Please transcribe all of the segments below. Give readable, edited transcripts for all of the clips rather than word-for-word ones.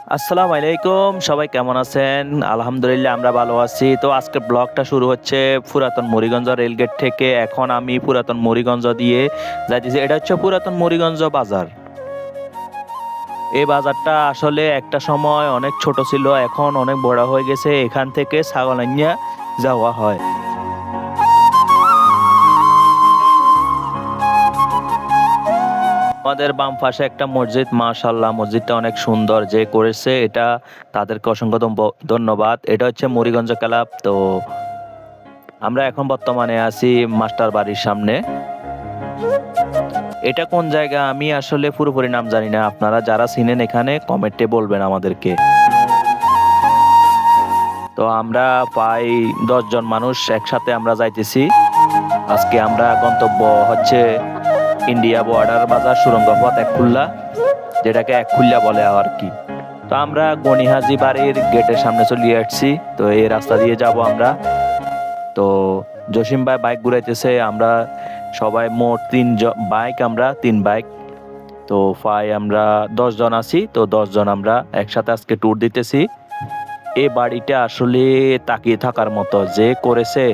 আসসালামু আলাইকুম, সবাই কেমন আছেন? আলহামদুলিল্লাহ আমরা ভালো আছি। তো আজকের ব্লগটা শুরু হচ্ছে পুরাতন মুড়িগঞ্জ রেলগেট থেকে। এখন আমি পুরাতন মুড়িগঞ্জ দিয়ে যাইতেছি। এটা হচ্ছে পুরাতন মুড়িগঞ্জ বাজার। এই বাজারটা আসলে একটা সময় অনেক ছোট ছিল, এখন অনেক বড় হয়ে গেছে। এখান থেকে ছাগলাইয়া যাওয়া হয়। আমাদের বাম পাশে একটা মসজিদ, মাশাআল্লাহ মসজিদটা অনেক সুন্দর যে করেছে এটা, তাদেরকে অসংখ্য ধন্যবাদ। এটা হচ্ছে মুড়িগঞ্জ ক্লাব। তো আমরা এখন বর্তমানে আছি মাস্টার বাড়ির সামনে। এটা কোন জায়গা আমি আসলে পুরোপুরি নাম জানি না, আপনারা যারা চিনেন এখানে কমেন্টে বলবেন আমাদেরকে। তো আমরা প্রায় 10 জন মানুষ একসাথে আমরা যাইতেছি। আজকে আমরা গন্তব্য হচ্ছে ইন্ডিয়া বর্ডার বাজার সুরঙ্গ পথ একখুল্লা, যেটাকে একখুল্লা বলে আর কি। তো আমরা গনিহাজি বাড়ির গেটের সামনে চলে আসছি। তো এই রাস্তা দিয়ে যাব আমরা। তো জসিম ভাই বাইক ঘুরাইতেছে, আমরা সবাই মোট 3 বাইক, আমরা 3 বাইক। তো প্রায় আমরা 10 জন আছি। তো 10 জন আমরা একসাথে আজকে ট্যুর দিতেছি। এই বাড়িটা আসলে তাকিয়ে থাকার মতো, যে করেছে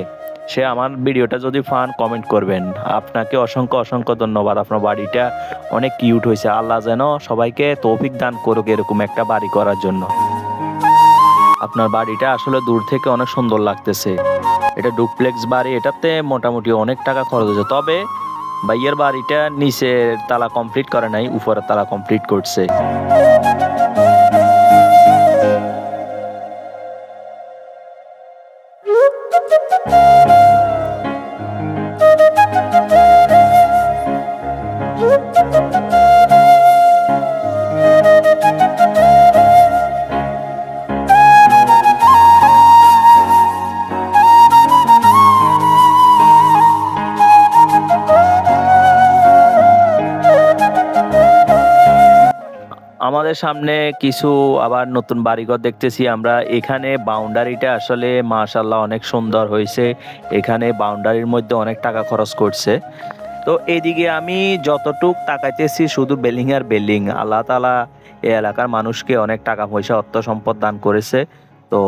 সে আমার ভিডিওটা যদি পান কমেন্ট করবেন। আপনাকে অসংখ্য অসংখ্য ধন্যবাদ। আপনার বাড়িটা অনেক কিউট হয়েছে। আল্লাহ যেন সবাইকে তৌফিক দান করুক এরকম একটা বাড়ি করার জন্য। আপনার বাড়িটা আসলে দূর থেকে অনেক সুন্দর লাগতেছে। এটা ডুপ্লেক্স বাড়ি, এটাতে মোটামুটি অনেক টাকা খরচ হয়েছে। তবে ভাইয়ের বাড়িটা নিচের তালা কমপ্লিট করে নাই, উপরের তালা কমপ্লিট করছে। আমাদের সামনে কিছু আবার নতুন বাড়িঘর দেখতেছি আমরা। এখানে বাউন্ডারিটা আসলে মাশাআল্লাহ অনেক সুন্দর হয়েছে। এখানে বাউন্ডারির মধ্যে অনেক টাকা খরচ করছে। তো এদিকে আমি যতটুক তাকাইতেছি শুধু বিল্ডিং আর বিল্ডিং। আল্লাহ তাআলা এই এলাকার মানুষকে অনেক টাকা পয়সা অর্থ সম্পদ দান করেছে। তো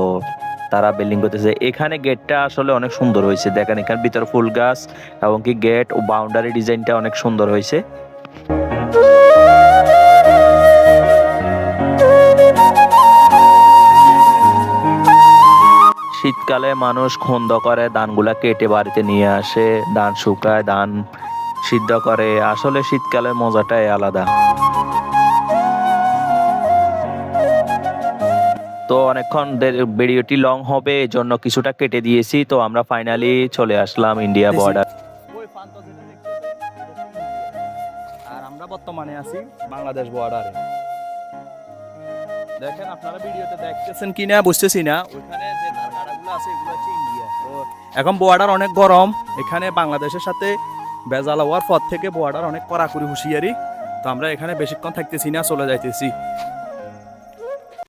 তারা বিল্ডিং করতেছে। এখানে গেটটা আসলে অনেক সুন্দর হয়েছে, দেখেন এখানে ভিতরে ফুল গাছ এবং কি গেট ও বাউন্ডারি ডিজাইনটা অনেক সুন্দর হয়েছে। শীতকালে মানুষ খন্দ করে ধানগুলা কেটে বাড়িতে নিয়ে আসে, ধান শুকায়, ধান সিদ্ধ করে। আসলে শীতকালের মজাটাই আলাদা। তো অনেকক্ষণ ভিডিওটি লং হবে, এই জন্য কিছুটা কেটে দিয়েছি। তো আমরা ফাইনালি চলে আসলাম ইন্ডিয়া বর্ডার। ওই প্রান্ত যেটা দেখতেছেন, এটা হচ্ছে ইন্ডিয়া। আর আমরা বর্তমানে আছি বাংলাদেশ বর্ডারে। দেখেন আপনারা ভিডিওতে দেখতেছেন কিনা বুঝতেছি না, ওইখানে যে ধারকাটাগুলো আছে এগুলো হচ্ছে ইন্ডিয়া। তো এখন বর্ডার অনেক গরম, এখানে বাংলাদেশের সাথে ভেজাল হওয়ার পর থেকে বর্ডার অনেক কড়াকড়ি হুঁশিয়ারি। তো আমরা এখানে বেশিক্ষণ থাকতেছি না, চলে যাইতেছি।